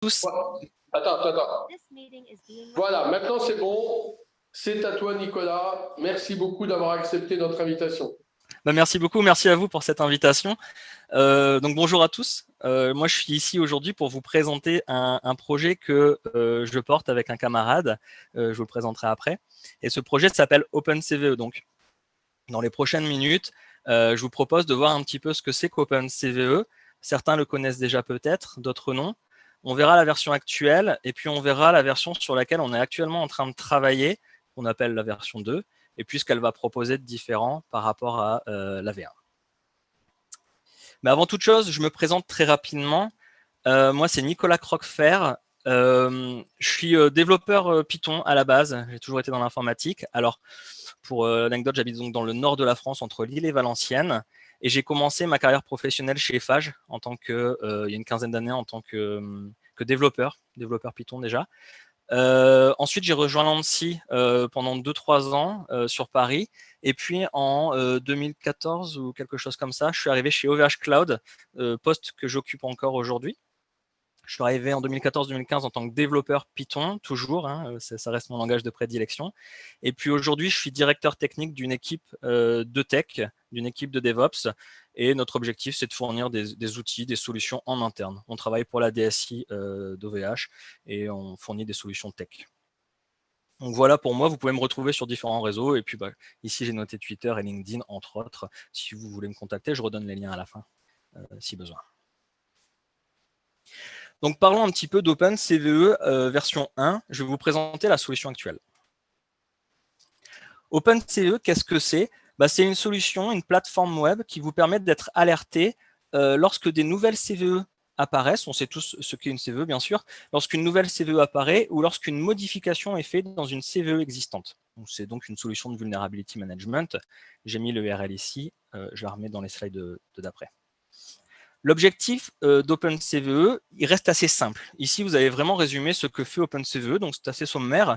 tous. Ouais. Attends. Voilà, maintenant c'est bon. C'est à toi, Nicolas. Merci beaucoup d'avoir accepté notre invitation. Merci beaucoup, merci à vous pour cette invitation. Donc bonjour à tous. Moi, je suis ici aujourd'hui pour vous présenter un projet que je porte avec un camarade. Je vous le présenterai après. Et ce projet s'appelle OpenCVE. Donc, dans les prochaines minutes, je vous propose de voir un petit peu ce que c'est qu'OpenCVE. Certains le connaissent déjà peut-être, d'autres non. On verra la version actuelle et puis on verra la version sur laquelle on est actuellement en train de travailler, qu'on appelle la version 2, et puis ce qu'elle va proposer de différent par rapport à la V1. Mais avant toute chose, je me présente très rapidement. Moi, c'est Nicolas Croquefer. Je suis développeur Python à la base. J'ai toujours été dans l'informatique. Alors, pour l'anecdote, j'habite donc dans le nord de la France, entre Lille et Valenciennes. Et j'ai commencé ma carrière professionnelle chez Eiffage en tant que, il y a une quinzaine d'années, en tant que développeur Python déjà. Ensuite, j'ai rejoint l'ANSSI pendant 2-3 ans sur Paris. Et puis en 2014 ou quelque chose comme ça, je suis arrivé chez OVH Cloud, poste que j'occupe encore aujourd'hui. Je suis arrivé en 2014-2015 en tant que développeur Python, toujours, hein, ça reste mon langage de prédilection. Et puis aujourd'hui, je suis directeur technique d'une équipe de tech, d'une équipe de DevOps. Et notre objectif, c'est de fournir des outils, des solutions en interne. On travaille pour la DSI d'OVH et on fournit des solutions tech. Donc voilà pour moi, vous pouvez me retrouver sur différents réseaux. Et puis ici, j'ai noté Twitter et LinkedIn, entre autres. Si vous voulez me contacter, je redonne les liens à la fin, si besoin. Donc parlons un petit peu d'OpenCVE version 1. Je vais vous présenter la solution actuelle. OpenCVE, qu'est-ce que c'est? C'est une solution, une plateforme web qui vous permet d'être alerté lorsque des nouvelles CVE apparaissent. On sait tous ce qu'est une CVE, bien sûr. Lorsqu'une nouvelle CVE apparaît ou lorsqu'une modification est faite dans une CVE existante. C'est donc une solution de vulnerability management. J'ai mis le URL ici. Je la remets dans les slides d'après. L'objectif d'OpenCVE, il reste assez simple. Ici, vous avez vraiment résumé ce que fait OpenCVE, donc c'est assez sommaire.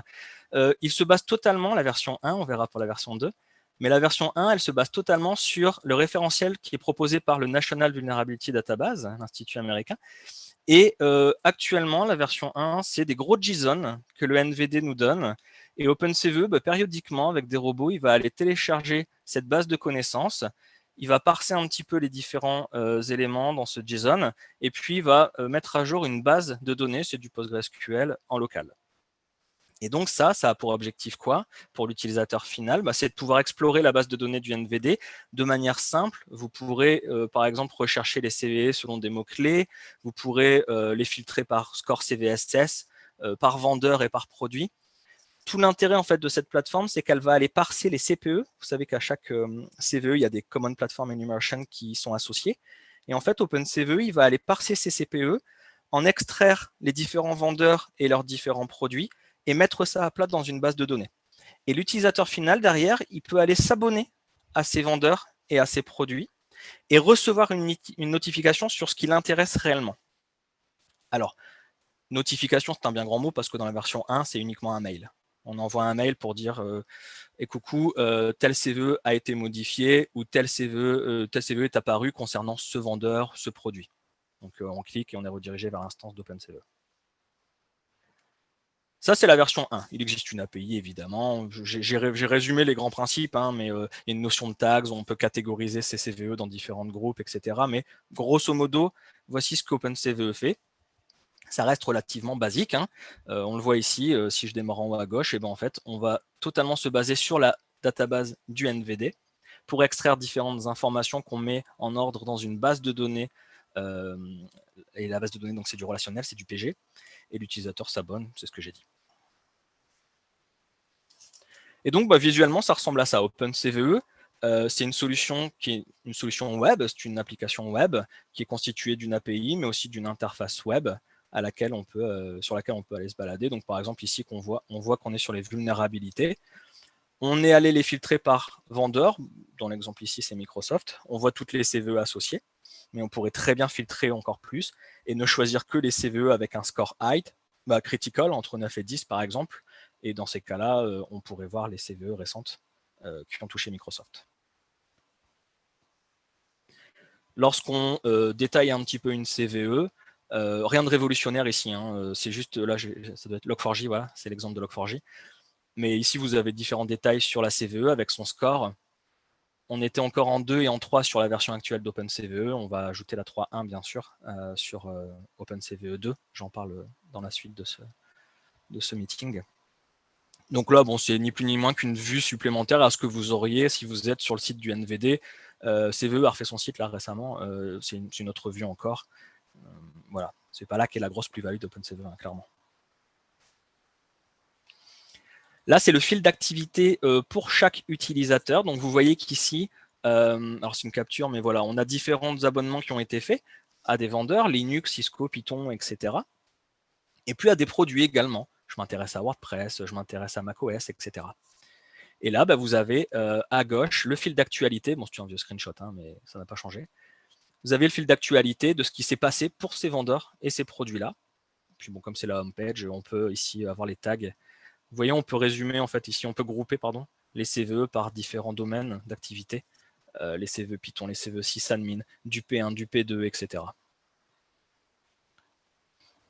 Il se base totalement, la version 1, on verra pour la version 2, mais la version 1, elle se base totalement sur le référentiel qui est proposé par le National Vulnerability Database, l'institut américain. Et actuellement, la version 1, c'est des gros JSON que le NVD nous donne. Et OpenCVE, périodiquement, avec des robots, il va aller télécharger cette base de connaissances. Il va parser un petit peu les différents éléments dans ce JSON et puis il va mettre à jour une base de données, c'est du PostgreSQL en local. Et donc ça a pour objectif quoi? Pour l'utilisateur final, c'est de pouvoir explorer la base de données du NVD de manière simple. Vous pourrez par exemple rechercher les CVE selon des mots-clés, vous pourrez les filtrer par score CVSS, par vendeur et par produit. Tout l'intérêt en fait de cette plateforme, c'est qu'elle va aller parser les CPE. Vous savez qu'à chaque CVE, il y a des Common Platform Enumeration qui sont associés. Et en fait, OpenCVE, il va aller parser ces CPE, en extraire les différents vendeurs et leurs différents produits et mettre ça à plat dans une base de données. Et l'utilisateur final, derrière, il peut aller s'abonner à ces vendeurs et à ces produits et recevoir une notification sur ce qui l'intéresse réellement. Alors, notification, c'est un bien grand mot parce que dans la version 1, c'est uniquement un mail. On envoie un mail pour dire et coucou, tel CVE a été modifié ou tel CVE est apparu concernant ce vendeur, ce produit. Donc on clique et on est redirigé vers l'instance d'OpenCVE. Ça, c'est la version 1. Il existe une API, évidemment. J'ai résumé les grands principes, mais il y a une notion de tags, on peut catégoriser ces CVE dans différents groupes, etc. Mais grosso modo, voici ce qu'OpenCVE fait. Ça reste relativement basique. On le voit ici, si je démarre en haut à gauche, et en fait, on va totalement se baser sur la database du NVD pour extraire différentes informations qu'on met en ordre dans une base de données. Et la base de données, donc c'est du relationnel, c'est du PG. Et l'utilisateur s'abonne, c'est ce que j'ai dit. Et donc, visuellement, ça ressemble à ça. OpenCVE, c'est une solution qui est une solution web, c'est une application web qui est constituée d'une API, mais aussi d'une interface web à laquelle on peut, sur laquelle on peut aller se balader. Donc, par exemple, ici, on voit qu'on est sur les vulnérabilités. On est allé les filtrer par vendeur. Dans l'exemple ici, c'est Microsoft. On voit toutes les CVE associées, mais on pourrait très bien filtrer encore plus et ne choisir que les CVE avec un score high, critical, entre 9 et 10 par exemple. Et dans ces cas-là, on pourrait voir les CVE récentes qui ont touché Microsoft. Lorsqu'on détaille un petit peu une CVE, Rien de révolutionnaire ici, hein. C'est juste, là, ça doit être Log4j, voilà, c'est l'exemple de Log4j. Mais ici, vous avez différents détails sur la CVE avec son score. On était encore en 2 et en 3 sur la version actuelle d'OpenCVE. On va ajouter la 3.1, bien sûr, sur OpenCVE 2. J'en parle dans la suite de ce meeting. Donc là, bon, c'est ni plus ni moins qu'une vue supplémentaire à ce que vous auriez si vous êtes sur le site du NVD. CVE a refait son site là récemment. C'est une autre vue encore. Voilà, c'est pas là qu'est la grosse plus-value d'OpenCVE, hein, clairement. Là, c'est le fil d'activité pour chaque utilisateur. Donc, vous voyez qu'ici, alors c'est une capture, mais voilà, on a différents abonnements qui ont été faits à des vendeurs, Linux, Cisco, Python, etc. Et puis à des produits également. Je m'intéresse à WordPress, je m'intéresse à macOS, etc. Et là, bah, vous avez à gauche le fil d'actualité. Bon, c'est un vieux screenshot, hein, mais ça n'a pas changé. Vous avez le fil d'actualité de ce qui s'est passé pour ces vendeurs et ces produits-là. Puis bon, comme c'est la home page, on peut ici avoir les tags. Vous voyez, on peut résumer, en fait, ici, on peut grouper, pardon, les CVE par différents domaines d'activité. Les CVE Python, les CVE sysadmin, du P1, du P2, etc.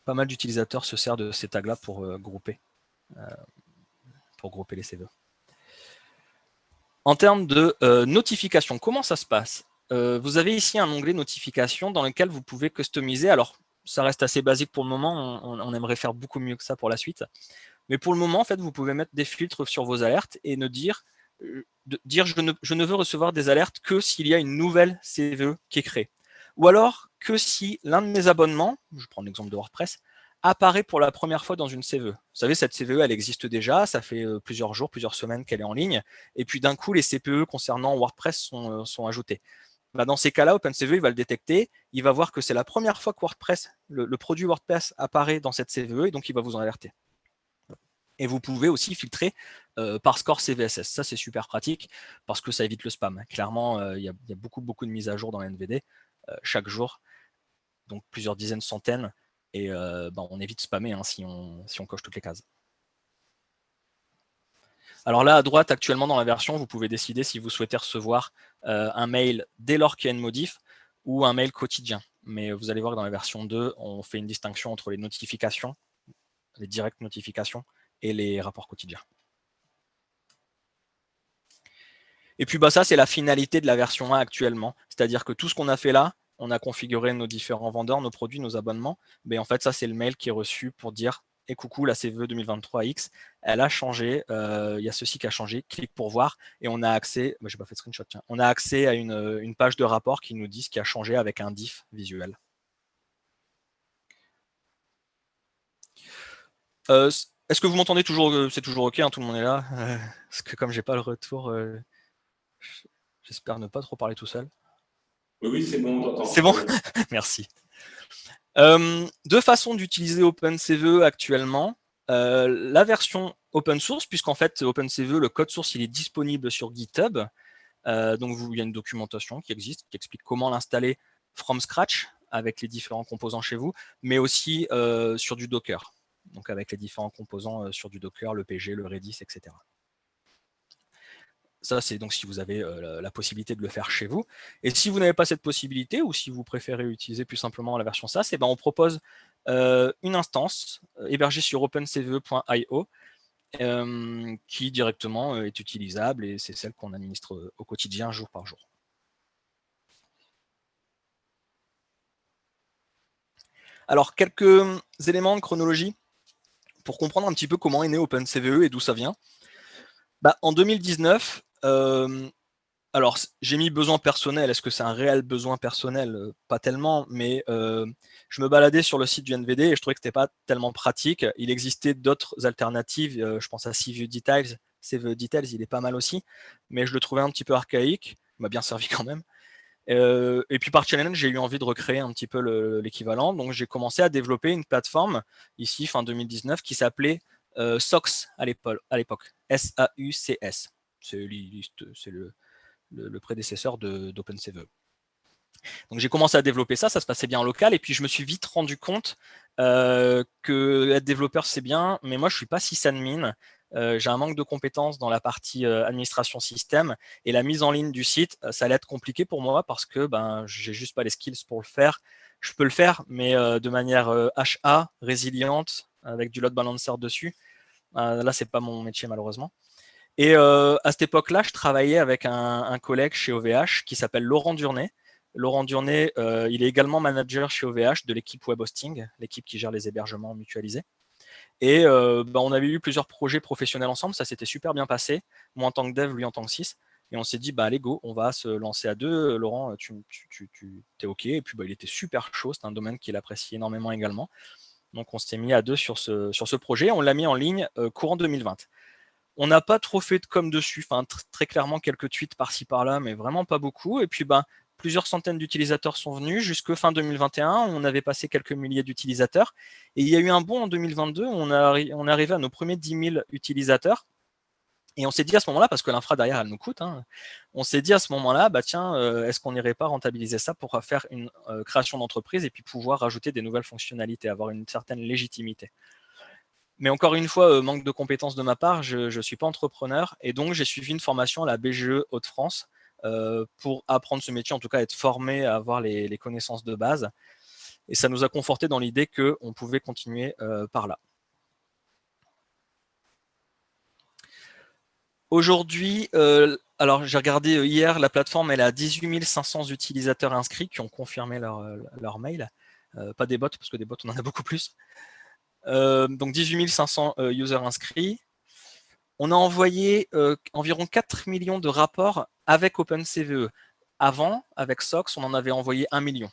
Pas mal d'utilisateurs se servent de ces tags-là pour grouper les CVE. En termes de notification, comment ça se passe? Vous avez ici un onglet notification dans lequel vous pouvez customiser. Alors, ça reste assez basique pour le moment. On aimerait faire beaucoup mieux que ça pour la suite. Mais pour le moment, en fait, vous pouvez mettre des filtres sur vos alertes et dire je ne veux recevoir des alertes que s'il y a une nouvelle CVE qui est créée. Ou alors que si l'un de mes abonnements, je prends l'exemple de WordPress, apparaît pour la première fois dans une CVE. Vous savez, cette CVE, elle existe déjà, ça fait plusieurs jours, plusieurs semaines qu'elle est en ligne, et puis d'un coup, les CPE concernant WordPress sont ajoutés. Bah, dans ces cas-là, OpenCVE, il va le détecter, il va voir que c'est la première fois que WordPress, le produit WordPress apparaît dans cette CVE, et donc il va vous en alerter. Et vous pouvez aussi filtrer par score CVSS. Ça, c'est super pratique parce que ça évite le spam. Clairement, il y a beaucoup de mises à jour dans l'NVD chaque jour, donc plusieurs dizaines, centaines, et on évite de spammer hein, si on coche toutes les cases. Alors là, à droite, actuellement dans la version, vous pouvez décider si vous souhaitez recevoir un mail dès lors qu'il y a une modif ou un mail quotidien. Mais vous allez voir que dans la version 2, on fait une distinction entre les notifications, les directes notifications, et les rapports quotidiens. Et puis ça, c'est la finalité de la version 1 actuellement. C'est-à-dire que tout ce qu'on a fait là, on a configuré nos différents vendeurs, nos produits, nos abonnements. Mais en fait, ça, c'est le mail qui est reçu pour dire « Et coucou, la CVE 2023X, elle a changé, il y a ceci qui a changé, clique pour voir. » Et on a accès, j'ai pas fait de screenshot, tiens, on a accès à une page de rapport qui nous dit ce qui a changé avec un diff visuel. Est-ce que vous m'entendez toujours? C'est toujours OK, hein, tout le monde est là. Parce que comme j'ai pas le retour, j'espère ne pas trop parler tout seul. Oui, c'est bon. C'est bon. Merci. Deux façons d'utiliser OpenCVE actuellement. La version open source, puisqu'en fait, OpenCVE, le code source, il est disponible sur GitHub. Donc, il y a une documentation qui existe, qui explique comment l'installer from scratch avec les différents composants chez vous, mais aussi sur du Docker, donc avec les différents composants sur du Docker, le PG, le Redis, etc. Ça, c'est donc si vous avez la possibilité de le faire chez vous. Et si vous n'avez pas cette possibilité, ou si vous préférez utiliser plus simplement la version SaaS, on propose une instance hébergée sur opencve.io qui directement est utilisable, et c'est celle qu'on administre au quotidien, jour par jour. Alors, quelques éléments de chronologie pour comprendre un petit peu comment est né OpenCVE et d'où ça vient. En 2019, alors j'ai mis besoin personnel. Est-ce que c'est un réel besoin personnel? Pas tellement, mais je me baladais sur le site du NVD et je trouvais que c'était pas tellement pratique. Il existait d'autres alternatives, je pense à CVE Details. CVE Details, il est pas mal aussi, mais je le trouvais un petit peu archaïque. Il m'a bien servi quand même. Et puis par challenge, j'ai eu envie de recréer un petit peu l'équivalent. Donc j'ai commencé à développer une plateforme ici, fin 2019, qui s'appelait SAUCS à l'époque. SAUCS. C'est le prédécesseur d'OpenCVE. Donc j'ai commencé à développer ça se passait bien en local, et puis je me suis vite rendu compte que être développeur c'est bien, mais moi je suis pas sysadmin. J'ai un manque de compétences dans la partie administration système, et la mise en ligne du site, ça allait être compliqué pour moi parce que j'ai juste pas les skills pour le faire. je peux le faire, mais de manière HA, résiliente, avec du load balancer dessus. Là, c'est pas mon métier, malheureusement. Et à cette époque-là, je travaillais avec un collègue chez OVH qui s'appelle Laurent Durnay. Laurent Durnay, il est également manager chez OVH de l'équipe Web Hosting, l'équipe qui gère les hébergements mutualisés. Et on avait eu plusieurs projets professionnels ensemble, ça s'était super bien passé, moi en tant que dev, lui en tant que sys. Et on s'est dit, allez go, on va se lancer à deux. Laurent, tu es OK. Et puis il était super chaud, c'est un domaine qu'il apprécie énormément également. Donc on s'est mis à deux sur ce projet, on l'a mis en ligne courant 2020. On n'a pas trop fait de com dessus, enfin très clairement quelques tweets par-ci par-là, mais vraiment pas beaucoup. Et puis plusieurs centaines d'utilisateurs sont venus. Jusque fin 2021, on avait passé quelques milliers d'utilisateurs. Et il y a eu un bond en 2022, on est arrivé à nos premiers 10 000 utilisateurs. Et on s'est dit à ce moment-là, parce que l'infra derrière, elle nous coûte, on s'est dit à ce moment-là, tiens, est-ce qu'on n'irait pas rentabiliser ça pour faire une création d'entreprise et puis pouvoir rajouter des nouvelles fonctionnalités, avoir une certaine légitimité. Mais encore une fois, manque de compétences de ma part, je ne suis pas entrepreneur et donc j'ai suivi une formation à la BGE Hauts-de-France pour apprendre ce métier, en tout cas être formé à avoir les connaissances de base. Et ça nous a conforté dans l'idée qu'on pouvait continuer par là. Aujourd'hui, alors j'ai regardé hier, la plateforme elle a 18 500 utilisateurs inscrits qui ont confirmé leur mail. Pas des bots, parce que des bots on en a beaucoup plus. Donc 18 500 users inscrits. On a envoyé environ 4 millions de rapports avec OpenCVE. Avant, avec SOX, on en avait envoyé 1 million.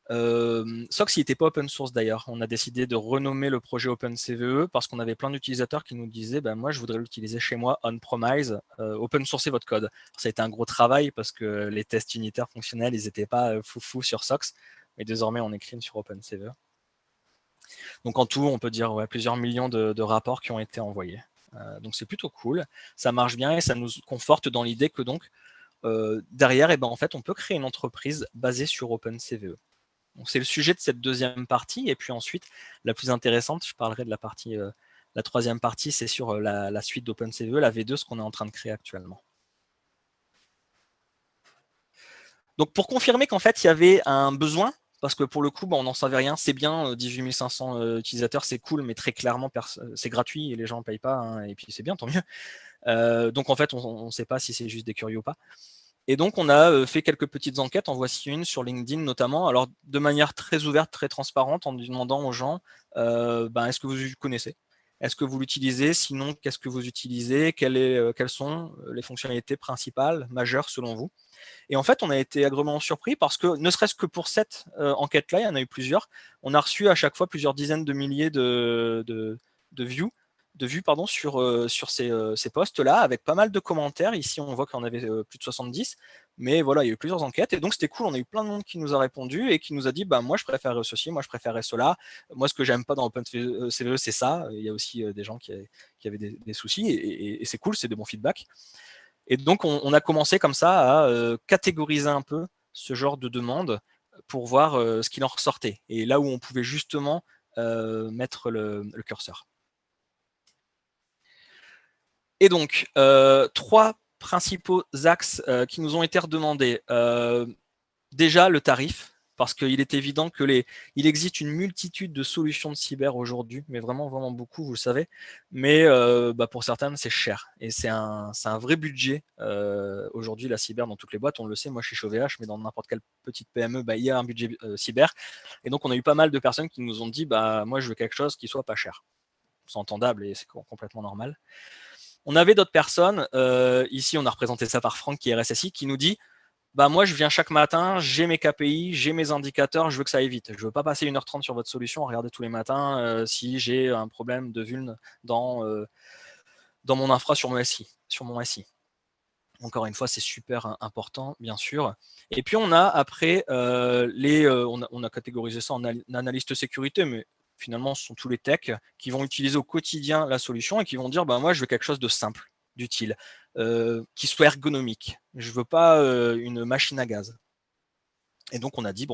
SOX, il n'était pas open source d'ailleurs. On a décidé de renommer le projet OpenCVE parce qu'on avait plein d'utilisateurs qui nous disaient moi, je voudrais l'utiliser chez moi on-premise, open sourcer votre code. Ça a été un gros travail parce que les tests unitaires fonctionnels, ils n'étaient pas foufou sur SOX. Mais désormais, on écrit sur OpenCVE. Donc en tout, on peut dire plusieurs millions de rapports qui ont été envoyés. Donc c'est plutôt cool, ça marche bien et ça nous conforte dans l'idée que donc derrière, en fait, on peut créer une entreprise basée sur OpenCVE. Donc c'est le sujet de cette deuxième partie et puis ensuite, la plus intéressante, je parlerai de la troisième partie, c'est sur la suite d'OpenCVE, la V2, ce qu'on est en train de créer actuellement. Donc pour confirmer qu'en fait, il y avait un besoin, parce que pour le coup, on n'en savait rien, c'est bien, 18 500 utilisateurs, c'est cool, mais très clairement, c'est gratuit et les gens ne payent pas, et puis c'est bien, tant mieux. Donc en fait, on ne sait pas si c'est juste des curieux ou pas. Et donc on a fait quelques petites enquêtes, en voici une sur LinkedIn notamment, alors de manière très ouverte, très transparente, en demandant aux gens, est-ce que vous connaissez ? Est-ce que vous l'utilisez ? Sinon, qu'est-ce que vous utilisez ? Quelles sont les fonctionnalités principales, majeures selon vous ? Et en fait, on a été agréablement surpris parce que, ne serait-ce que pour cette enquête-là, il y en a eu plusieurs, on a reçu à chaque fois plusieurs dizaines de milliers de vues sur ces posts-là, avec pas mal de commentaires. Ici, on voit qu'on avait plus de 70, mais voilà, il y a eu plusieurs enquêtes, et donc c'était cool, on a eu plein de monde qui nous a répondu et qui nous a dit, moi je préférais ceci, moi je préférais cela, moi ce que j'aime pas dans OpenCVE, c'est ça. Il y a aussi des gens qui avaient des soucis, et c'est cool, c'est des bons feedbacks. Et donc, on a commencé comme ça à catégoriser un peu ce genre de demande pour voir ce qu'il en ressortait. Et là où on pouvait justement mettre le curseur. Et donc, 3 principaux axes qui nous ont été redemandés. Déjà, le tarif, parce qu'il est évident il existe une multitude de solutions de cyber aujourd'hui, mais vraiment, vraiment beaucoup, vous le savez. Mais pour certaines, c'est cher. Et c'est un vrai budget. Aujourd'hui, la cyber dans toutes les boîtes, on le sait, moi je suis chez OVH, mais dans n'importe quelle petite PME, il y a un budget cyber. Et donc, on a eu pas mal de personnes qui nous ont dit, moi je veux quelque chose qui soit pas cher. C'est entendable et c'est complètement normal. On avait d'autres personnes, ici on a représenté ça par Franck qui est RSSI, qui nous dit, moi je viens chaque matin, j'ai mes KPI, j'ai mes indicateurs, je veux que ça aille vite. Je ne veux pas passer 1h30 sur votre solution, regarder tous les matins si j'ai un problème de vuln dans mon infra sur mon SI. Encore une fois, c'est super important, bien sûr. Et puis on a après on a catégorisé ça en analyste sécurité, mais finalement ce sont tous les techs qui vont utiliser au quotidien la solution et qui vont dire moi je veux quelque chose de simple, d'utile, qui soit ergonomique. Je ne veux pas une machine à gaz. Et donc on a dit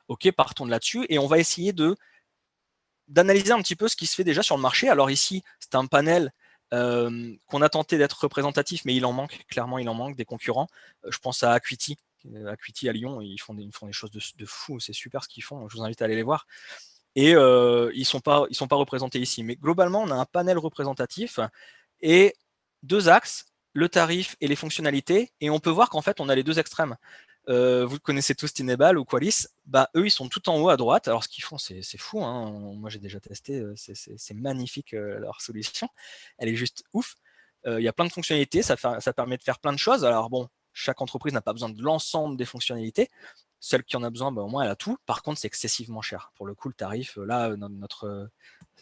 ok, partons de là-dessus et on va essayer d'analyser un petit peu ce qui se fait déjà sur le marché. Alors ici, c'est un panel qu'on a tenté d'être représentatif, mais il en manque, clairement il en manque des concurrents. Je pense à Acuity Acuity à Lyon, ils font des choses de fou, c'est super ce qu'ils font, je vous invite à aller les voir. Et ils sont pas représentés ici. Mais globalement, on a un panel représentatif et 2 axes, le tarif et les fonctionnalités. Et on peut voir qu'en fait, on a les 2 extrêmes. Vous connaissez tous Tinable ou Qualys, eux, ils sont tout en haut à droite. Alors, ce qu'ils font, c'est fou. Hein. Moi, j'ai déjà testé, c'est magnifique leur solution. Elle est juste ouf. Il y a plein de fonctionnalités, ça permet de faire plein de choses. Alors bon, chaque entreprise n'a pas besoin de l'ensemble des fonctionnalités. Celle qui en a besoin, au moins elle a tout. Par contre, c'est excessivement cher. Pour le coup, le tarif, là,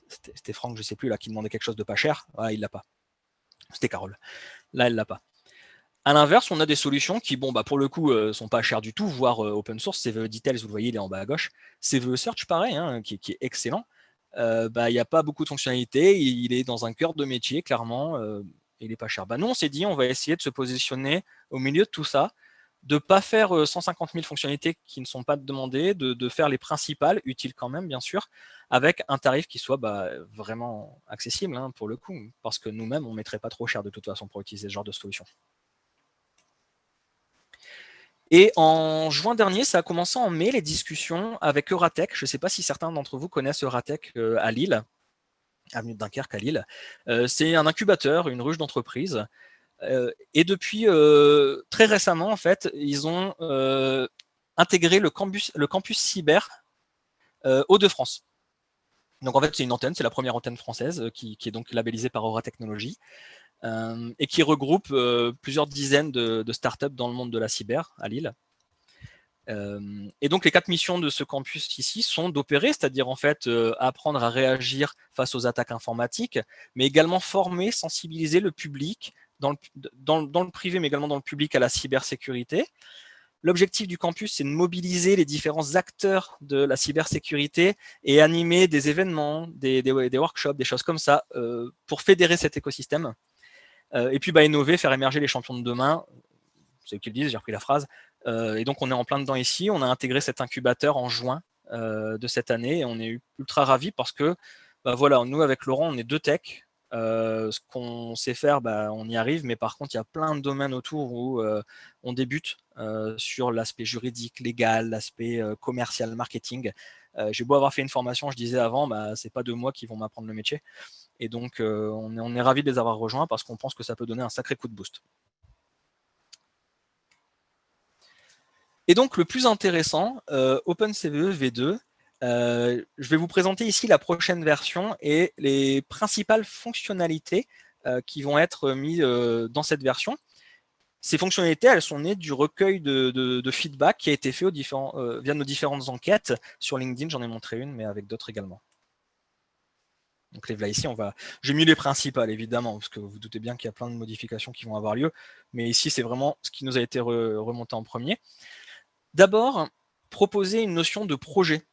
c'était Franck, je ne sais plus, là, qui demandait quelque chose de pas cher. Voilà, il l'a pas. C'était Carole. Là, elle l'a pas. À l'inverse, on a des solutions qui, pour le coup, sont pas chères du tout, voire open source. CVE Details, vous le voyez, il est en bas à gauche. CVE Search, pareil, hein, qui est excellent. Il n'y a pas beaucoup de fonctionnalités. Il est dans un cœur de métier, clairement. Il n'est pas cher. Nous, on s'est dit, on va essayer de se positionner au milieu de tout ça, de ne pas faire 150 000 fonctionnalités qui ne sont pas demandées, de faire les principales, utiles quand même, bien sûr, avec un tarif qui soit vraiment accessible, hein, pour le coup, parce que nous-mêmes, on ne mettrait pas trop cher de toute façon pour utiliser ce genre de solution. Et en juin dernier, ça a commencé en mai, les discussions avec Euratech. Je ne sais pas si certains d'entre vous connaissent Euratech à Lille, avenue de Dunkerque à Lille. C'est un incubateur, une ruche d'entreprise. Et depuis très récemment, en fait, ils ont intégré le campus cyber Hauts-de-France. Donc en fait, c'est une antenne, c'est la première antenne française qui est donc labellisée par Aura Technologies et qui regroupe plusieurs dizaines de startups dans le monde de la cyber à Lille. Et donc les 4 missions de ce campus ici sont d'opérer, c'est-à-dire en fait apprendre à réagir face aux attaques informatiques, mais également former, sensibiliser le public dans le privé, mais également dans le public à la cybersécurité. L'objectif du campus, c'est de mobiliser les différents acteurs de la cybersécurité et animer des événements, des workshops, des choses comme ça, pour fédérer cet écosystème. Et puis innover, faire émerger les champions de demain. C'est eux qui le disent, j'ai repris la phrase. Et donc on est en plein dedans ici. On a intégré cet incubateur en juin de cette année et on est ultra ravis parce que voilà, nous avec Laurent, on est 2 techs. Ce qu'on sait faire, on y arrive, mais par contre, il y a plein de domaines autour où on débute sur l'aspect juridique, légal, l'aspect commercial, marketing. J'ai beau avoir fait une formation, je disais avant, c'est pas 2 mois qui vont m'apprendre le métier. Et donc, on est ravis de les avoir rejoints parce qu'on pense que ça peut donner un sacré coup de boost. Et donc, le plus intéressant, OpenCVE V2, je vais vous présenter ici la prochaine version et les principales fonctionnalités qui vont être mises dans cette version. Ces fonctionnalités, elles sont nées du recueil de feedback qui a été fait via nos différentes enquêtes. Sur LinkedIn, j'en ai montré une, mais avec d'autres également. Donc les voilà ici, j'ai mis les principales évidemment, parce que vous vous doutez bien qu'il y a plein de modifications qui vont avoir lieu, mais ici c'est vraiment ce qui nous a été remonté en premier. D'abord, proposer une notion de projet.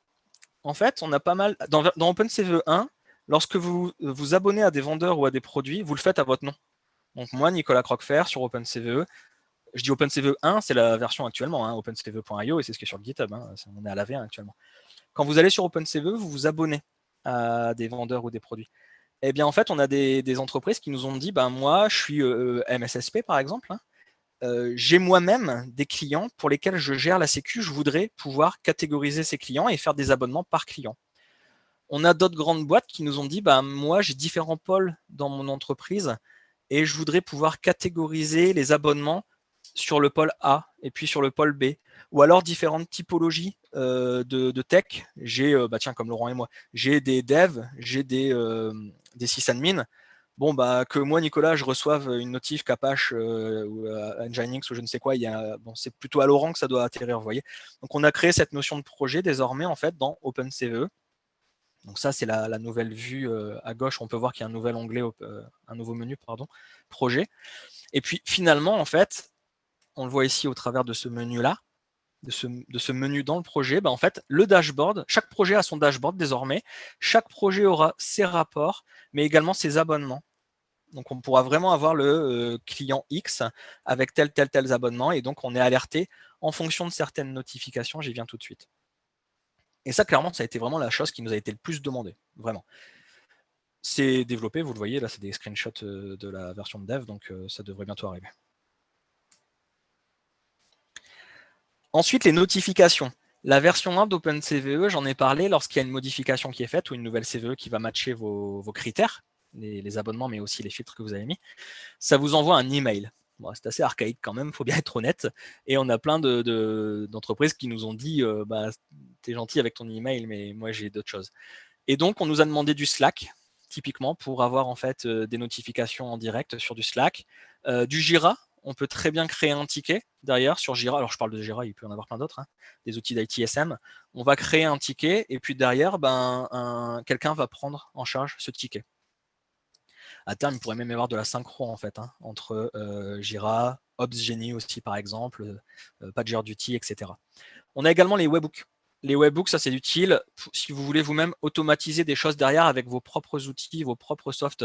En fait, on a pas mal dans OpenCVE 1, lorsque vous vous abonnez à des vendeurs ou à des produits, vous le faites à votre nom. Donc moi, Nicolas Croquefer, sur OpenCVE, je dis OpenCVE 1, c'est la version actuellement, hein, opencve.io, et c'est ce qui est sur GitHub, hein, on est à la V1 actuellement. Quand vous allez sur OpenCVE, vous vous abonnez à des vendeurs ou des produits. Eh bien, en fait, on a des entreprises qui nous ont dit, moi, je suis MSSP, par exemple, hein, j'ai moi-même des clients pour lesquels je gère la sécu, je voudrais pouvoir catégoriser ces clients et faire des abonnements par client. On a d'autres grandes boîtes qui nous ont dit, moi, j'ai différents pôles dans mon entreprise et je voudrais pouvoir catégoriser les abonnements sur le pôle A et puis sur le pôle B. Ou alors différentes typologies de tech. J'ai, comme Laurent et moi, j'ai des devs, j'ai des sysadmins. Que moi, Nicolas, je reçoive une notif qu'Apache ou Nginx ou je ne sais quoi, c'est plutôt à Laurent que ça doit atterrir, vous voyez. Donc, on a créé cette notion de projet désormais, en fait, dans OpenCVE. Donc ça, c'est la nouvelle vue à gauche. On peut voir qu'il y a un nouvel onglet, un nouveau menu, projet. Et puis, finalement, en fait, on le voit ici au travers de ce menu-là, de ce menu dans le projet, en fait, le dashboard, chaque projet a son dashboard désormais. Chaque projet aura ses rapports, mais également ses abonnements. Donc, on pourra vraiment avoir le client X avec tel abonnement. Et donc, on est alerté en fonction de certaines notifications. J'y viens tout de suite. Et ça, clairement, ça a été vraiment la chose qui nous a été le plus demandé. Vraiment. C'est développé, vous le voyez, là, c'est des screenshots de la version de dev. Donc, ça devrait bientôt arriver. Ensuite, les notifications. La version 1 d'OpenCVE, j'en ai parlé, lorsqu'il y a une modification qui est faite ou une nouvelle CVE qui va matcher vos critères, les abonnements, mais aussi les filtres que vous avez mis, ça vous envoie un email. Bon, c'est assez archaïque quand même, il faut bien être honnête. Et on a plein d'entreprises qui nous ont dit t'es gentil avec ton email, mais moi j'ai d'autres choses. Et donc, on nous a demandé du Slack, typiquement, pour avoir en fait des notifications en direct sur du Slack. Du Jira, on peut très bien créer un ticket derrière sur Jira. Alors, je parle de Jira, il peut y en avoir plein d'autres, hein, des outils d'ITSM. On va créer un ticket et puis derrière, quelqu'un va prendre en charge ce ticket. À terme, il pourrait même y avoir de la synchro en fait, hein, entre Jira, Opsgenie aussi par exemple, PagerDuty, etc. On a également les webhooks. Les webhooks, ça c'est utile si vous voulez vous-même automatiser des choses derrière avec vos propres outils, vos propres softs.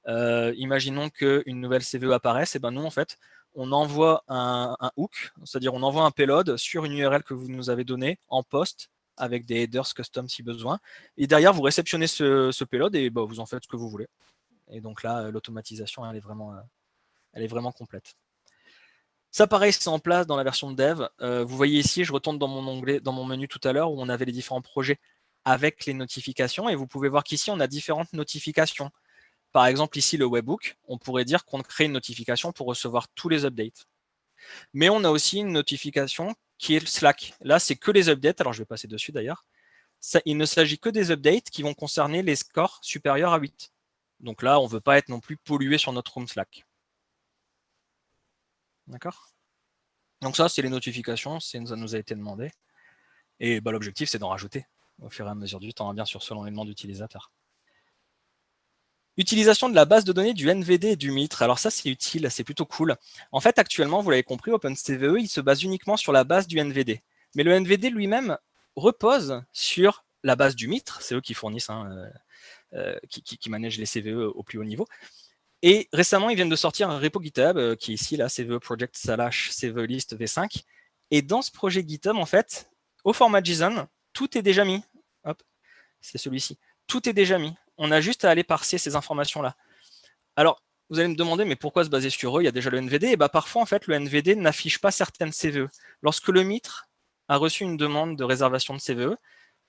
Imaginons qu'une nouvelle CVE apparaisse, et ben nous en fait, on envoie un hook, c'est-à-dire on envoie un payload sur une URL que vous nous avez donnée en post avec des headers custom si besoin. Et derrière, vous réceptionnez ce payload et vous en faites ce que vous voulez. Et donc là, l'automatisation, elle est vraiment complète. Ça, pareil, c'est en place dans la version de dev. Vous voyez ici, je retourne dans mon onglet, dans mon menu tout à l'heure où on avait les différents projets avec les notifications. Et vous pouvez voir qu'ici, on a différentes notifications. Par exemple, ici, le webhook, on pourrait dire qu'on crée une notification pour recevoir tous les updates. Mais on a aussi une notification qui est le Slack. Là, c'est que les updates. Alors, je vais passer dessus d'ailleurs. Il ne s'agit que des updates qui vont concerner les scores supérieurs à 8. Donc là, on ne veut pas être non plus pollué sur notre room Slack. D'accord ? Donc ça, c'est les notifications, ça nous a été demandé. Et l'objectif, c'est d'en rajouter au fur et à mesure du temps, bien sûr, selon les demandes d'utilisateurs. Utilisation de la base de données du NVD et du Mitre. Alors ça, c'est utile, c'est plutôt cool. En fait, actuellement, vous l'avez compris, OpenCVE, il se base uniquement sur la base du NVD. Mais le NVD lui-même repose sur la base du Mitre, c'est eux qui fournissent, qui managent les CVE au plus haut niveau. Et récemment, ils viennent de sortir un repo GitHub qui est ici, là, CVE Project /CVE List V5. Et dans ce projet GitHub, en fait, au format JSON, tout est déjà mis. Hop, c'est celui-ci. Tout est déjà mis. On a juste à aller parser ces informations-là. Alors, vous allez me demander, mais pourquoi se baser sur eux? Il y a déjà le NVD. Et parfois, en fait, le NVD n'affiche pas certaines CVE. Lorsque le Mitre a reçu une demande de réservation de CVE,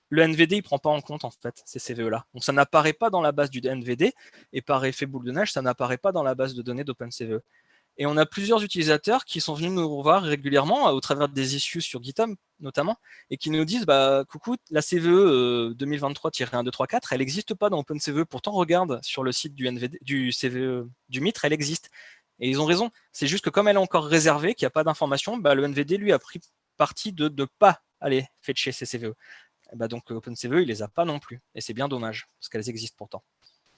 le NVD, il ne prend pas en compte en fait ces CVE-là. Donc ça n'apparaît pas dans la base du NVD, et par effet boule de neige, ça n'apparaît pas dans la base de données d'OpenCVE. Et on a plusieurs utilisateurs qui sont venus nous revoir régulièrement au travers des issues sur GitHub notamment, et qui nous disent coucou, la CVE 2023-1234, elle n'existe pas dans OpenCVE. Pourtant, regarde sur le site du NVD, du CVE du Mitre, elle existe. Et ils ont raison. C'est juste que comme elle est encore réservée, qu'il n'y a pas d'information, le NVD lui a pris parti de ne pas aller fetcher ces CVE. Donc OpenCVE, il les a pas non plus. Et c'est bien dommage, parce qu'elles existent pourtant.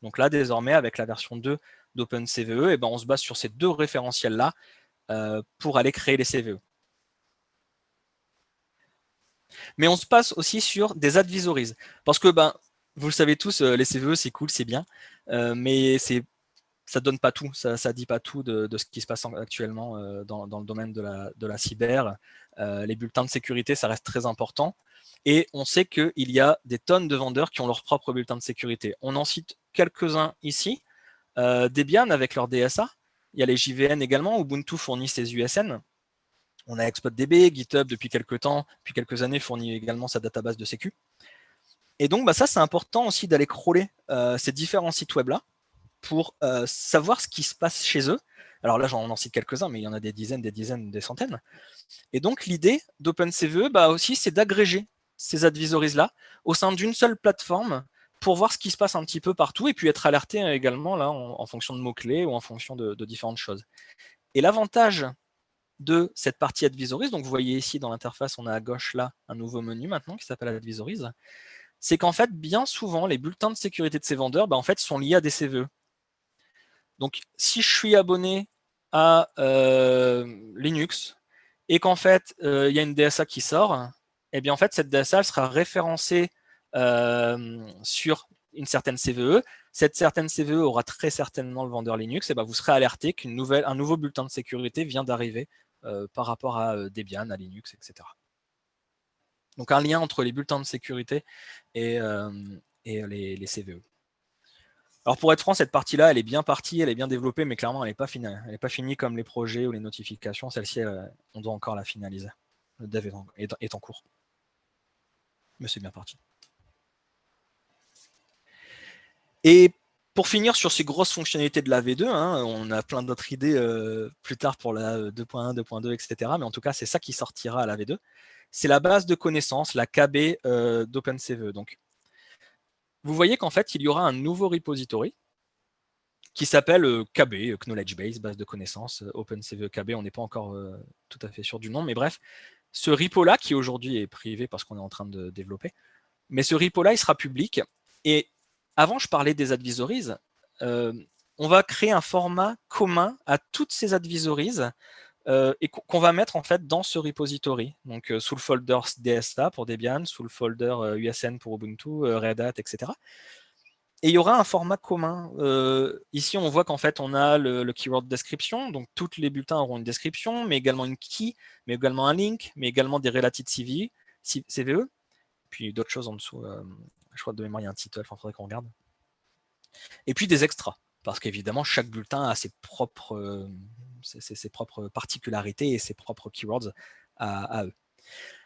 Donc là, désormais, avec la version 2 d'OpenCVE, on se base sur ces deux référentiels-là pour aller créer les CVE. Mais on se passe aussi sur des advisories. Parce que, vous le savez tous, les CVE, c'est cool, c'est bien, mais ça ne donne pas tout, ça ne dit pas tout de ce qui se passe actuellement dans le domaine de la cyber. Les bulletins de sécurité, ça reste très important. Et on sait qu'il y a des tonnes de vendeurs qui ont leur propre bulletin de sécurité. On en cite quelques-uns ici. Debian avec leur DSA. Il y a les JVN également. Ubuntu fournit ses USN. On a ExploitDB, GitHub depuis quelques temps, depuis quelques années, fournit également sa database de sécu. Et donc, ça, c'est important aussi d'aller crawler ces différents sites web-là pour savoir ce qui se passe chez eux. Alors là, j'en cite quelques-uns, mais il y en a des dizaines, des centaines. Et donc, l'idée d'OpenCVE, aussi, c'est d'agréger ces advisories-là au sein d'une seule plateforme pour voir ce qui se passe un petit peu partout et puis être alerté également là, en fonction de mots-clés ou en fonction de différentes choses. Et l'avantage de cette partie advisories, donc vous voyez ici dans l'interface, on a à gauche là un nouveau menu maintenant qui s'appelle advisories, c'est qu'en fait, bien souvent, les bulletins de sécurité de ces vendeurs en fait, sont liés à des CVE. Donc, si je suis abonné à Linux et qu'en fait, il y a une DSA qui sort, et bien en fait, cette DSA elle sera référencée sur une certaine CVE. Cette certaine CVE aura très certainement le vendeur Linux, et vous serez alerté qu'un nouveau bulletin de sécurité vient d'arriver par rapport à Debian, à Linux, etc. Donc, un lien entre les bulletins de sécurité et les CVE. Alors pour être franc, cette partie-là, elle est bien partie, elle est bien développée, mais clairement, elle n'est pas finie. Elle n'est pas finie comme les projets ou les notifications. Celle-ci, on doit encore la finaliser. Le dev est en cours. Mais c'est bien parti. Et pour finir sur ces grosses fonctionnalités de la V2, hein, on a plein d'autres idées plus tard pour la 2.1, 2.2, etc. Mais en tout cas, c'est ça qui sortira à la V2. C'est la base de connaissances, la KB d'OpenCV. Donc, vous voyez qu'en fait, il y aura un nouveau repository qui s'appelle KB, Knowledge Base, base de connaissances, OpenCV KB. On n'est pas encore tout à fait sûr du nom, mais bref, ce repo-là, qui aujourd'hui est privé parce qu'on est en train de développer, mais ce repo-là, il sera public. Et avant, je parlais des advisories. On va créer un format commun à toutes ces advisories et qu'on va mettre en fait dans ce repository. Donc sous le folder DSA pour Debian, sous le folder USN pour Ubuntu, Red Hat, etc. Et il y aura un format commun. Ici, on voit qu'en fait, on a le keyword description. Donc, tous les bulletins auront une description, mais également une key, mais également un link, mais également des related CVE. Puis d'autres choses en dessous. Je crois que de mémoire, il y a un titre, il faudrait qu'on regarde. Et puis des extras. Parce qu'évidemment, chaque bulletin a ses propres particularités et ses propres keywords à eux.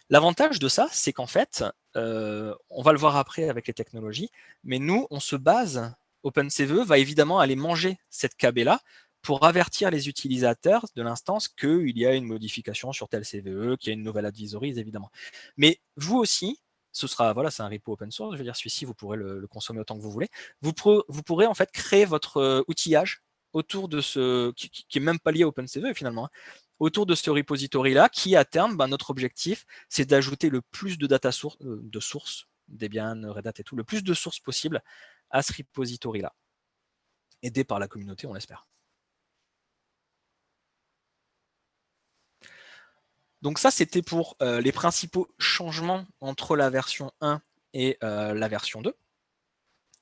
L'avantage de ça, c'est qu'en fait, on va le voir après avec les technologies, mais nous, on se base, OpenCVE va évidemment aller manger cette KB-là pour avertir les utilisateurs de l'instance qu'il y a une modification sur tel CVE, qu'il y a une nouvelle advisory, évidemment. Mais vous aussi, ce sera, voilà, c'est un repo open source, je veux dire, celui-ci, vous pourrez le consommer autant que vous voulez. Vous pourrez en fait créer votre outillage autour de ce, qui est même pas lié à OpenCVE finalement, hein, autour de ce repository-là, qui à terme, notre objectif, c'est d'ajouter le plus de data sources, Debian, Red Hat et tout, le plus de sources possible à ce repository-là. Aidé par la communauté, on l'espère. Donc ça, c'était pour les principaux changements entre la version 1 et la version 2.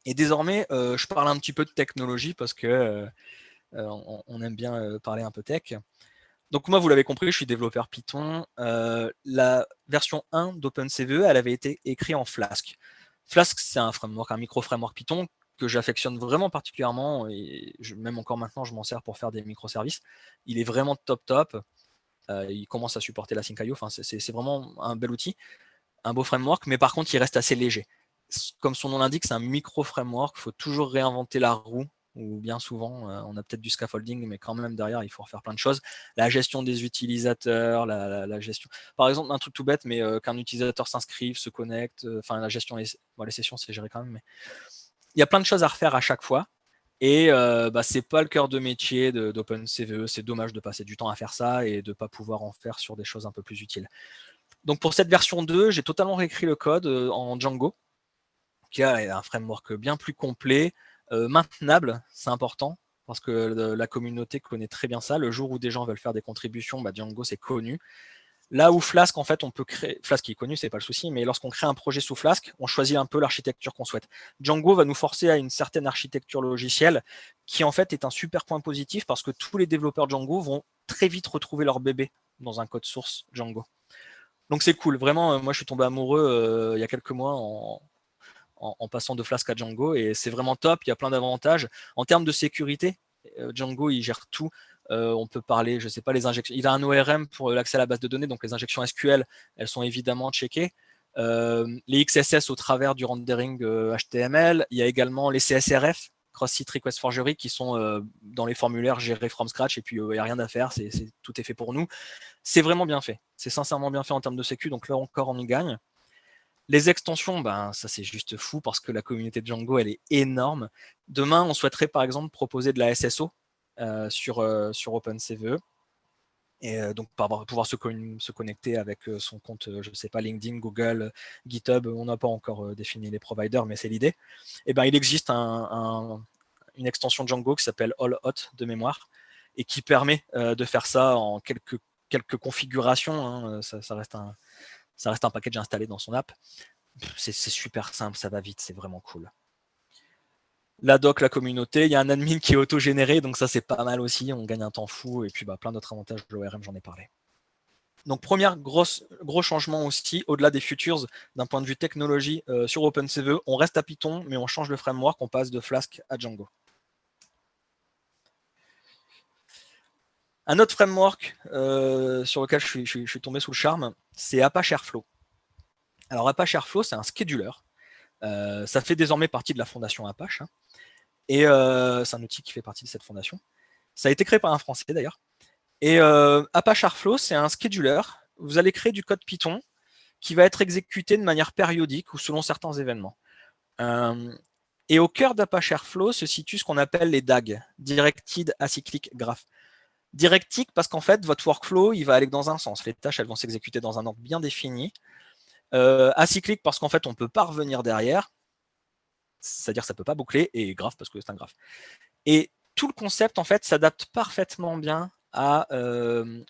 Et désormais, je parle un petit peu de technologie parce que on aime bien parler un peu tech. Donc moi, vous l'avez compris, je suis développeur Python. La version 1 d'OpenCVE, elle avait été écrite en Flask. Flask, c'est un framework, un micro-framework Python que j'affectionne vraiment particulièrement, et même encore maintenant, je m'en sers pour faire des microservices. Il est vraiment top. Il commence à supporter la Sync.io, enfin, c'est vraiment un bel outil, un beau framework, mais par contre, il reste assez léger. Comme son nom l'indique, c'est un micro-framework, il faut toujours réinventer la roue, ou bien souvent, on a peut-être du scaffolding, mais quand même derrière, il faut refaire plein de choses. La gestion des utilisateurs, la gestion... Par exemple, un truc tout bête, mais qu'un utilisateur s'inscrive, se connecte, enfin la gestion, les sessions, c'est géré quand même, mais il y a plein de choses à refaire à chaque fois. Et c'est pas le cœur de métier d'OpenCVE, c'est dommage de passer du temps à faire ça et de ne pas pouvoir en faire sur des choses un peu plus utiles. Donc pour cette version 2, j'ai totalement réécrit le code en Django, qui a un framework bien plus complet, maintenable, c'est important, parce que la communauté connaît très bien ça. Le jour où des gens veulent faire des contributions, Django c'est connu. Là où Flask, en fait, on peut créer... Flask qui est connu, c'est pas le souci, mais lorsqu'on crée un projet sous Flask, on choisit un peu l'architecture qu'on souhaite. Django va nous forcer à une certaine architecture logicielle qui, en fait, est un super point positif parce que tous les développeurs Django vont très vite retrouver leur bébé dans un code source Django. Donc c'est cool. Vraiment, moi, je suis tombé amoureux il y a quelques mois en passant de Flask à Django et c'est vraiment top. Il y a plein d'avantages. En termes de sécurité, Django, il gère tout. On peut parler, je ne sais pas, les injections. Il a un ORM pour l'accès à la base de données, donc les injections SQL, elles sont évidemment checkées. Les XSS au travers du rendering HTML. Il y a également les CSRF, Cross-Site Request Forgery, qui sont dans les formulaires gérés from scratch, et puis il n'y a rien à faire, tout est fait pour nous. C'est vraiment bien fait. C'est sincèrement bien fait en termes de sécu, donc là encore, on y gagne. Les extensions, ça c'est juste fou parce que la communauté de Django, elle est énorme. Demain, on souhaiterait par exemple proposer de la SSO sur OpenCVE. Et donc pouvoir se connecter avec son compte, je ne sais pas, LinkedIn, Google, GitHub, on n'a pas encore défini les providers, mais c'est l'idée. Et il existe une extension Django qui s'appelle AllHot de mémoire et qui permet de faire ça en quelques configurations. Hein, ça reste un package installé dans son app. C'est super simple, ça va vite, c'est vraiment cool. La doc, la communauté, il y a un admin qui est auto-généré, donc ça c'est pas mal aussi, on gagne un temps fou, et puis plein d'autres avantages de l'ORM, j'en ai parlé. Donc premier gros changement aussi, au-delà des futures, d'un point de vue technologie, sur OpenCVE, on reste à Python, mais on change le framework, on passe de Flask à Django. Un autre framework sur lequel je suis tombé sous le charme, c'est Apache Airflow. Alors Apache Airflow, c'est un scheduler. Ça fait désormais partie de la fondation Apache. Hein, et c'est un outil qui fait partie de cette fondation. Ça a été créé par un Français d'ailleurs. Et Apache Airflow, c'est un scheduler. Vous allez créer du code Python qui va être exécuté de manière périodique ou selon certains événements. Et au cœur d'Apache Airflow se situe ce qu'on appelle les DAG, Directed Acyclic Graph. Directique parce qu'en fait, votre workflow, il va aller dans un sens. Les tâches, elles vont s'exécuter dans un ordre bien défini. Acyclique parce qu'en fait, on ne peut pas revenir derrière. C'est-à-dire que ça ne peut pas boucler. Et graph parce que c'est un graphe. Et tout le concept, en fait, s'adapte parfaitement bien à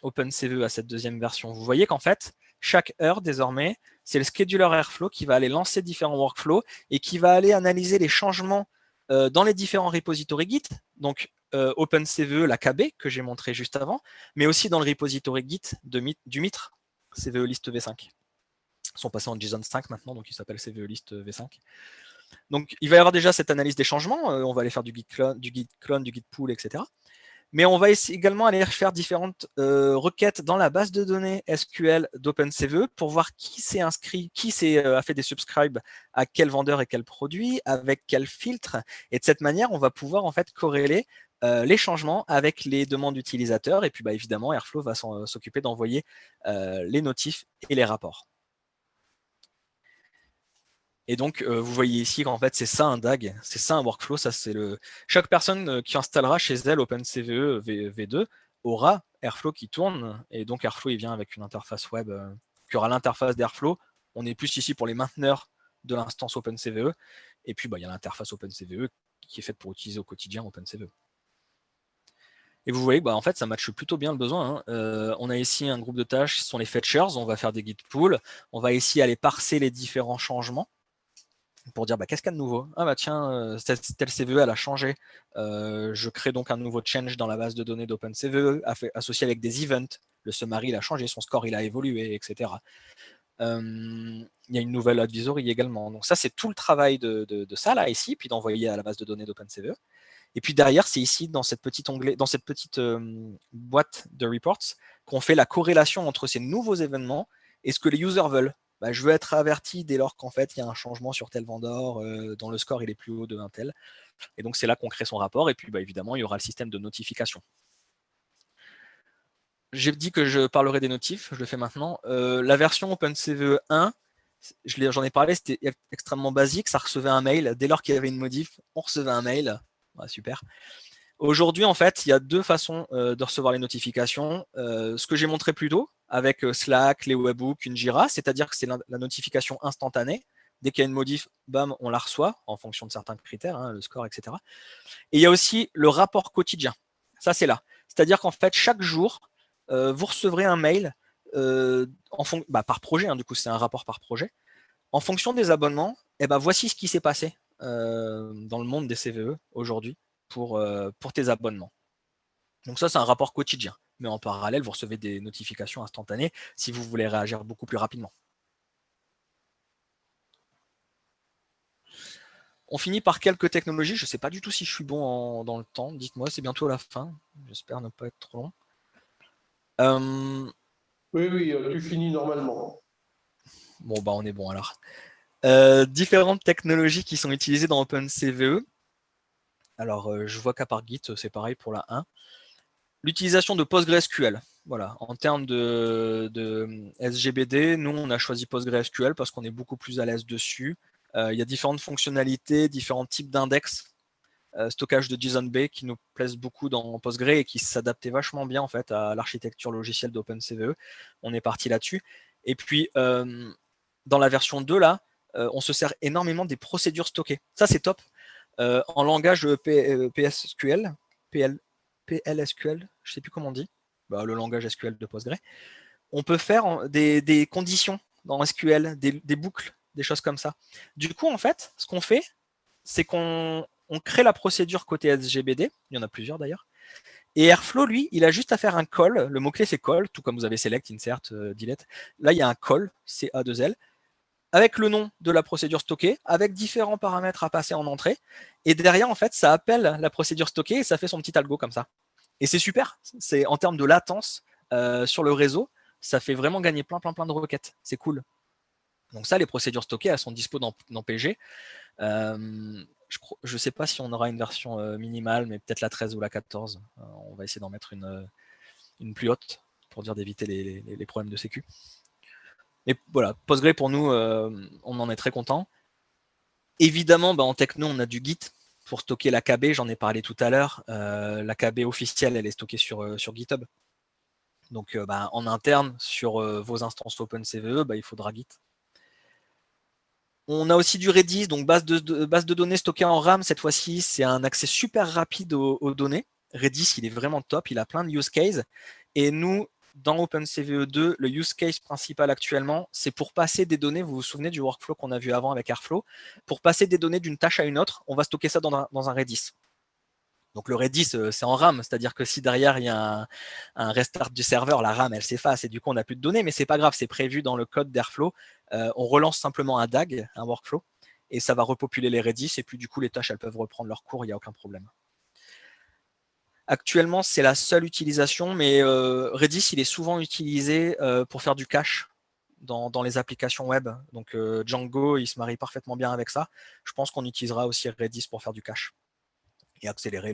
OpenCV, à cette deuxième version. Vous voyez qu'en fait, chaque heure, désormais, c'est le scheduler Airflow qui va aller lancer différents workflows et qui va aller analyser les changements dans les différents repositories Git. Donc, OpenCVE, la KB que j'ai montré juste avant, mais aussi dans le repository Git du Mitre, CVE list V5. Ils sont passés en JSON 5 maintenant, donc il s'appelle CVE list V5. Donc il va y avoir déjà cette analyse des changements, on va aller faire du git clone, du git pull, etc. Mais on va également aller faire différentes requêtes dans la base de données SQL d'OpenCVE pour voir qui s'est inscrit, a fait des subscribes à quel vendeur et quel produit, avec quel filtre. Et de cette manière, on va pouvoir en fait corréler les changements avec les demandes utilisateurs. Et puis évidemment, Airflow va s'occuper d'envoyer les notifs et les rapports. Et donc, vous voyez ici qu'en fait, c'est ça un DAG, c'est ça un workflow. Ça, c'est chaque personne qui installera chez elle OpenCVE V2 aura Airflow qui tourne. Et donc, Airflow, il vient avec une interface web qui aura l'interface d'Airflow. On est plus ici pour les mainteneurs de l'instance OpenCVE. Et puis, il y a l'interface OpenCVE qui est faite pour utiliser au quotidien OpenCVE. Et vous voyez que en fait, ça matche plutôt bien le besoin. Hein. On a ici un groupe de tâches, ce sont les fetchers. On va faire des git pull. On va ici aller parser les différents changements pour dire qu'est-ce qu'il y a de nouveau. Ah tiens, telle CVE elle a changé. Je crée donc un nouveau change dans la base de données d'OpenCVE associé avec des events. Le summary il a changé, son score il a évolué, etc. Il y a une nouvelle advisory également. Donc ça c'est tout le travail de ça là ici, puis d'envoyer à la base de données d'OpenCVE. Et puis derrière c'est ici dans cette petite boîte de reports qu'on fait la corrélation entre ces nouveaux événements et ce que les users veulent. Je veux être averti dès lors qu'en fait il y a un changement sur tel vendeur, dont le score il est plus haut de un tel. Et donc c'est là qu'on crée son rapport. Et puis évidemment il y aura le système de notification. J'ai dit que je parlerai des notifs, je le fais maintenant. La version OpenCVE 1, j'en ai parlé, c'était extrêmement basique. Ça recevait un mail. Dès lors qu'il y avait une modif, on recevait un mail. Super. Aujourd'hui, en fait, il y a deux façons de recevoir les notifications. Ce que j'ai montré plus tôt, avec Slack, les webhooks, une Jira, c'est-à-dire que c'est la notification instantanée. Dès qu'il y a une modif, bam, on la reçoit en fonction de certains critères, hein, le score, etc. Et il y a aussi le rapport quotidien. Ça, c'est là. C'est-à-dire qu'en fait, chaque jour, vous recevrez un mail par projet, hein, du coup, c'est un rapport par projet. En fonction des abonnements, voici ce qui s'est passé dans le monde des CVE aujourd'hui pour tes abonnements. Donc ça, c'est un rapport quotidien. Mais en parallèle, vous recevez des notifications instantanées si vous voulez réagir beaucoup plus rapidement. On finit par quelques technologies. Je ne sais pas du tout si je suis bon dans le temps. Dites-moi, c'est bientôt la fin. J'espère ne pas être trop long. Oui, tu finis normalement. Bon, on est bon alors. Différentes technologies qui sont utilisées dans OpenCVE. Alors, je vois qu'à part Git, c'est pareil pour la 1. L'utilisation de PostgreSQL. Voilà, en termes de SGBD, nous, on a choisi PostgreSQL parce qu'on est beaucoup plus à l'aise dessus. Il y a différentes fonctionnalités, différents types d'index, stockage de JSON-B qui nous plaisent beaucoup dans Postgre et qui s'adaptaient vachement bien en fait à l'architecture logicielle d'OpenCVE. On est parti là-dessus. Et puis, dans la version 2, là, on se sert énormément des procédures stockées. Ça, c'est top. En langage PSQL, PLSQL, je ne sais plus comment on dit, le langage SQL de Postgre, on peut faire des conditions dans SQL, des boucles, des choses comme ça. Du coup, en fait, ce qu'on fait, c'est qu'on crée la procédure côté SGBD, il y en a plusieurs d'ailleurs, et Airflow, lui, il a juste à faire un call, le mot-clé c'est call, tout comme vous avez select, insert, delete, là il y a un call, CA2L, avec le nom de la procédure stockée, avec différents paramètres à passer en entrée, et derrière, en fait, ça appelle la procédure stockée et ça fait son petit algo comme ça. Et c'est super. C'est en termes de latence sur le réseau, ça fait vraiment gagner plein de requêtes. C'est cool. Donc ça, les procédures stockées, elles sont dispo dans PG. Je ne sais pas si on aura une version minimale, mais peut-être la 13 ou la 14. On va essayer d'en mettre une plus haute pour dire d'éviter les problèmes de sécu. Mais voilà, Postgre pour nous, on en est très content. Évidemment, en techno, on a du Git pour stocker l'AKB, j'en ai parlé tout à l'heure. L'AKB officielle, elle est stockée sur GitHub. Donc en interne, sur vos instances OpenCVE, il faudra Git. On a aussi du Redis, donc base de données stockée en RAM. Cette fois-ci, c'est un accès super rapide aux données. Redis, il est vraiment top, il a plein de use cases. Et nous, dans OpenCVE2, le use case principal actuellement, c'est pour passer des données, vous vous souvenez du workflow qu'on a vu avant avec Airflow, pour passer des données d'une tâche à une autre, on va stocker ça dans un Redis. Donc le Redis, c'est en RAM, c'est-à-dire que si derrière il y a un restart du serveur, la RAM elle s'efface et du coup on n'a plus de données, mais c'est pas grave, c'est prévu dans le code d'Airflow. On relance simplement un DAG, un workflow, et ça va repopuler les Redis, et puis du coup les tâches elles peuvent reprendre leur cours, il n'y a aucun problème. Actuellement, c'est la seule utilisation, mais Redis il est souvent utilisé pour faire du cache dans les applications web. Donc Django, il se marie parfaitement bien avec ça. Je pense qu'on utilisera aussi Redis pour faire du cache et accélérer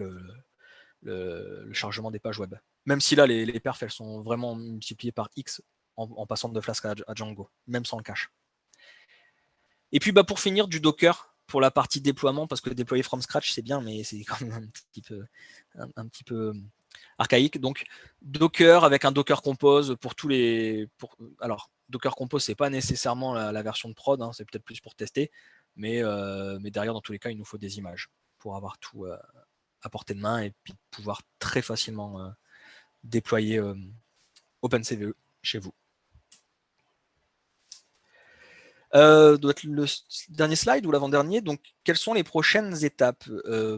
le chargement des pages web. Même si là, les perfs, elles sont vraiment multipliées par X en passant de Flask à Django, même sans le cache. Et puis pour finir, du Docker pour la partie déploiement, parce que déployer from scratch, c'est bien, mais c'est quand même un petit peu archaïque. Donc Docker avec un Docker Compose pour tous les... Alors, Docker Compose, c'est pas nécessairement la version de prod, c'est peut-être plus pour tester, mais derrière, dans tous les cas, il nous faut des images pour avoir tout à portée de main et puis pouvoir très facilement déployer OpenCVE chez vous. Doit être le dernier slide ou l'avant-dernier. Donc, quelles sont les prochaines étapes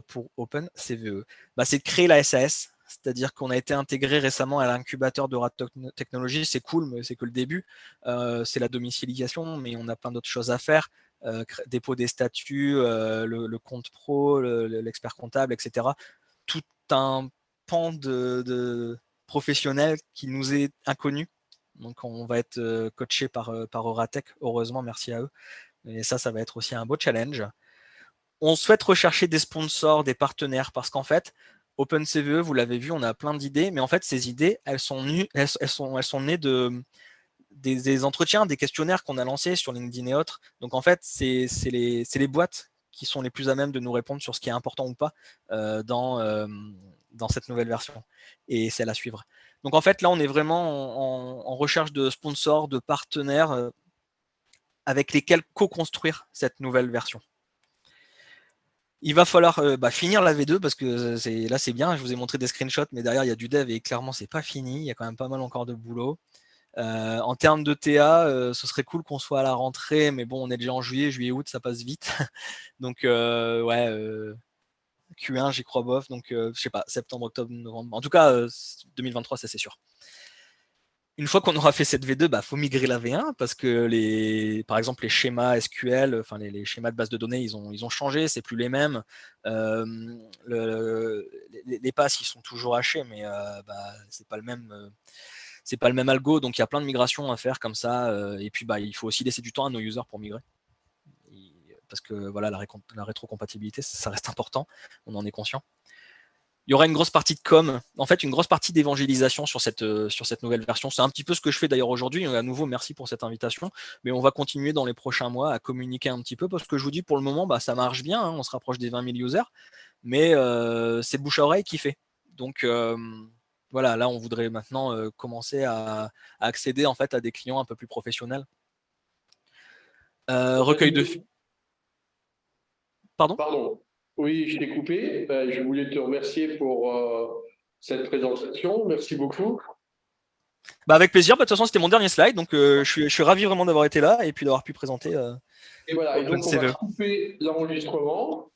pour OpenCVE? C'est de créer la SAS, c'est-à-dire qu'on a été intégré récemment à l'incubateur d'Aura Technologies. C'est cool, mais c'est que le début. C'est la domiciliation, mais on a plein d'autres choses à faire. Dépôt des statuts, le compte pro, l'expert comptable, etc. Tout un pan de professionnels qui nous est inconnu. Donc on va être coaché par Auratech, heureusement, merci à eux. Et ça va être aussi un beau challenge. On souhaite rechercher des sponsors, des partenaires, parce qu'en fait, OpenCVE, vous l'avez vu, on a plein d'idées, mais en fait, ces idées, elles sont nées des entretiens, des questionnaires qu'on a lancés sur LinkedIn et autres. Donc en fait, c'est les boîtes qui sont les plus à même de nous répondre sur ce qui est important ou pas dans cette nouvelle version. Et c'est à suivre. Donc en fait, là, on est vraiment en recherche de sponsors, de partenaires avec lesquels co-construire cette nouvelle version. Il va falloir finir la V2 parce que là, c'est bien. Je vous ai montré des screenshots, mais derrière, il y a du dev et clairement, c'est pas fini. Il y a quand même pas mal encore de boulot. En termes de TA, ce serait cool qu'on soit à la rentrée, mais bon, on est déjà en juillet, août, ça passe vite. Donc, Q1, j'y crois bof. Donc, je sais pas, septembre, octobre, novembre. En tout cas, 2023, ça c'est sûr. Une fois qu'on aura fait cette V2, faut migrer la V1 parce que par exemple, les schémas SQL, enfin les schémas de base de données, ils ont changé, c'est plus les mêmes. Les passes, ils sont toujours hachés, mais c'est pas le même. C'est pas le même algo, donc il y a plein de migrations à faire comme ça. Et puis il faut aussi laisser du temps à nos users pour migrer. Parce que voilà, la rétrocompatibilité, ça reste important, on en est conscient. Il y aura une grosse partie de com, en fait une grosse partie d'évangélisation sur cette nouvelle version. C'est un petit peu ce que je fais d'ailleurs aujourd'hui. À nouveau, merci pour cette invitation. Mais on va continuer dans les prochains mois à communiquer un petit peu parce que je vous dis pour le moment, ça marche bien. On se rapproche des 20 000 users. Mais c'est bouche à oreille qui fait. Donc voilà, là on voudrait maintenant commencer à accéder en fait à des clients un peu plus professionnels. Recueil de... Pardon. Oui, je t'ai coupé. Je voulais te remercier pour cette présentation. Merci beaucoup. Avec plaisir. De toute façon, c'était mon dernier slide, donc je suis ravi vraiment d'avoir été là et puis d'avoir pu présenter. Et voilà, et donc on va couper l'enregistrement.